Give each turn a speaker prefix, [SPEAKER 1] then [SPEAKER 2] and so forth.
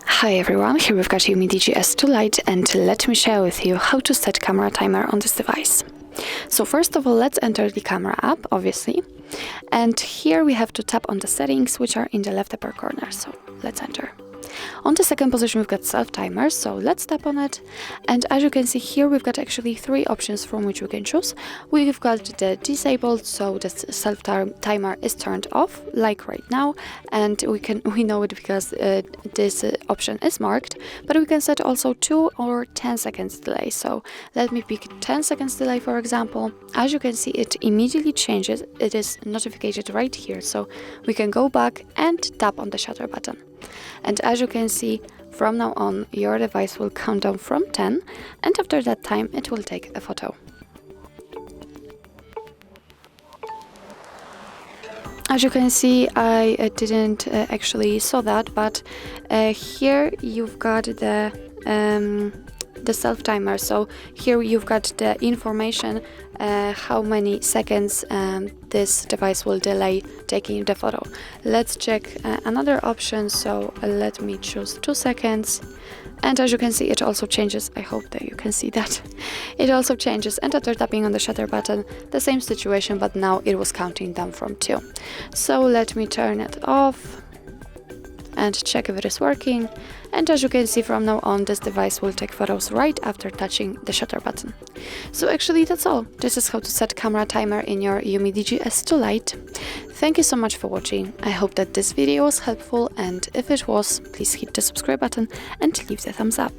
[SPEAKER 1] Hi everyone, here we've got UMIDIGI S2 Lite, and let me share with you how to set camera timer on this device. So first of all, let's enter the camera app, obviously, and here we have to tap on the settings, which are in the left upper corner, so let's enter. On the second position we've got self timer, so let's tap on it, and as you can see here we've got actually three options from which we can choose. We've got the disabled, so the self timer is turned off, like right now, and we know it because this option is marked, but we can set also 2 or 10 seconds delay. So let me pick 10 seconds delay, for example. As you can see, it immediately changes. It is notified right here, so we can go back and tap on the shutter button. And as you can see, from now on, your device will count down from 10, and after that time, it will take a photo. As you can see, I didn't actually saw that, but here you've got the self timer. So here you've got the information how many seconds this device will delay taking the photo. Let's check another option, so let me choose 2 seconds, and as you can see, it also changes. I hope that you can see that it also changes, and after tapping on the shutter button, the same situation, but now it was counting down from 2. So let me turn it off and check if it is working, and as you can see, from now on this device will take photos right after touching the shutter button. So actually that's all. This is how to set camera timer in your UMIDIGI S2 Lite. Thank you so much for watching. I hope that this video was helpful, and if it was, please hit the subscribe button and leave the thumbs up.